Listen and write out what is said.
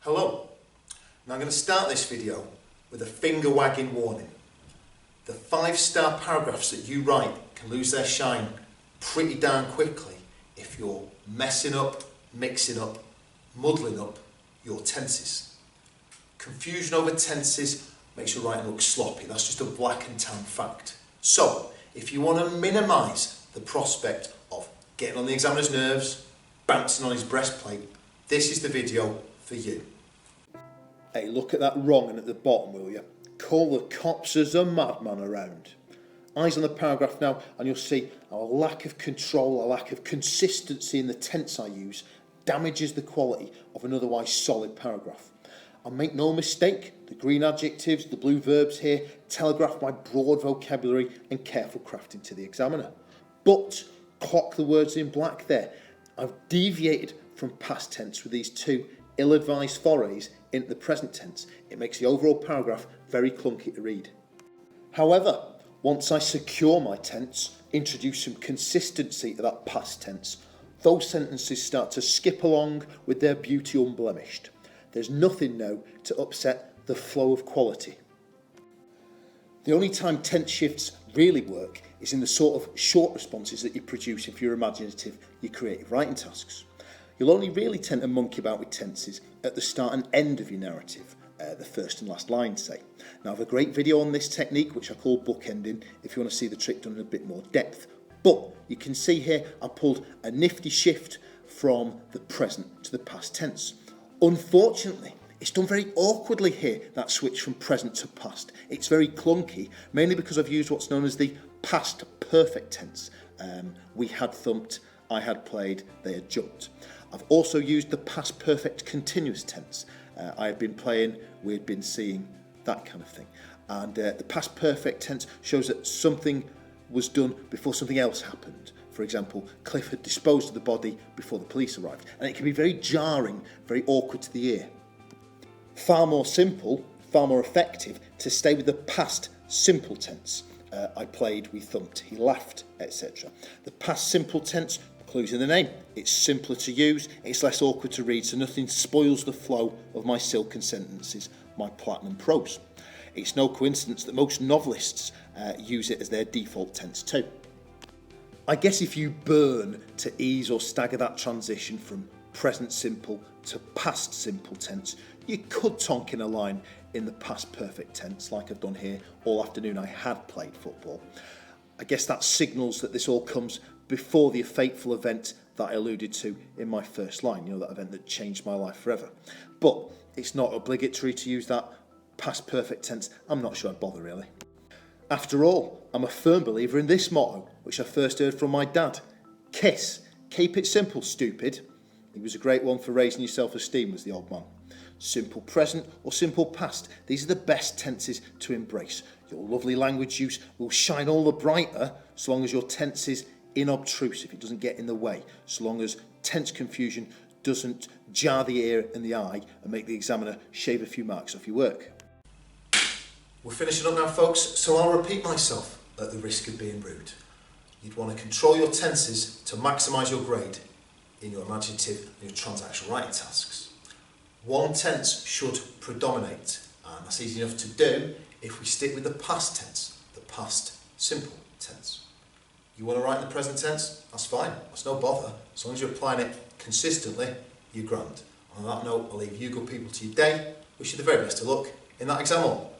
Hello. Now I'm going to start this video with a finger wagging warning. The 5-star paragraphs that you write can lose their shine pretty darn quickly if you're messing up, mixing up, muddling up your tenses. Confusion over tenses makes your writing look sloppy. That's just a black and tan fact. So, if you want to minimise the prospect of getting on the examiner's nerves, bouncing on his breastplate, this is the video for you. Hey, look at that wrong and at the bottom, will you? Call the cops, there's a madman around. Eyes on the paragraph now, and you'll see our lack of control, a lack of consistency in the tense I use damages the quality of an otherwise solid paragraph. And make no mistake, the green adjectives, the blue verbs here telegraph my broad vocabulary and careful crafting to the examiner. But clock the words in black there. I've deviated from past tense with these two ill-advised forays into the present tense. It makes the overall paragraph very clunky to read. However, once I secure my tense, introduce some consistency to that past tense, those sentences start to skip along with their beauty unblemished. There's nothing now to upset the flow of quality. The only time tense shifts really work is in the sort of short responses that you produce if you're imaginative, your creative writing tasks. You'll only really tend to monkey about with tenses at the start and end of your narrative, the first and last line, say. Now, I have a great video on this technique, which I call bookending, if you want to see the trick done in a bit more depth. But you can see here I pulled a nifty shift from the present to the past tense. Unfortunately, it's done very awkwardly here, that switch from present to past. It's very clunky, mainly because I've used what's known as the past perfect tense. We had thumped, I had played, they had jumped. I've also used the past perfect continuous tense. I had been playing, we had been seeing, that kind of thing. And the past perfect tense shows that something was done before something else happened. For example, Cliff had disposed of the body before the police arrived. And it can be very jarring, very awkward to the ear. Far more simple, far more effective to stay with the past simple tense. I played, we thumped, he laughed, etc. The past simple tense, clues in the name. It's simpler to use, it's less awkward to read, so nothing spoils the flow of my silken sentences, my platinum prose. It's no coincidence that most novelists use it as their default tense too. I guess if you burn to ease or stagger that transition from present simple to past simple tense, you could tonk in a line in the past perfect tense like I've done here. All afternoon I had played football. I guess that signals that this all comes before the fateful event that I alluded to in my first line, that event that changed my life forever. But it's not obligatory to use that past perfect tense. I'm not sure I'd bother really. After all, I'm a firm believer in this motto, which I first heard from my dad. KISS, keep it simple, stupid. He was a great one for raising your self-esteem, was the old man. Simple present or simple past, these are the best tenses to embrace. Your lovely language use will shine all the brighter so long as your tense is inobtrusive, it doesn't get in the way, so long as tense confusion doesn't jar the ear and the eye and make the examiner shave a few marks off your work. We're finishing up now, folks, so I'll repeat myself at the risk of being rude. You'd want to control your tenses to maximise your grade in your imaginative and your transactional writing tasks. One tense should predominate, and that's easy enough to do if we stick with the past tense, the past simple tense. You want to write in the present tense? That's fine, that's no bother. As long as you're applying it consistently, you're grand. On that note, I'll leave you good people to your day. Wish you the very best of luck in that exam hall.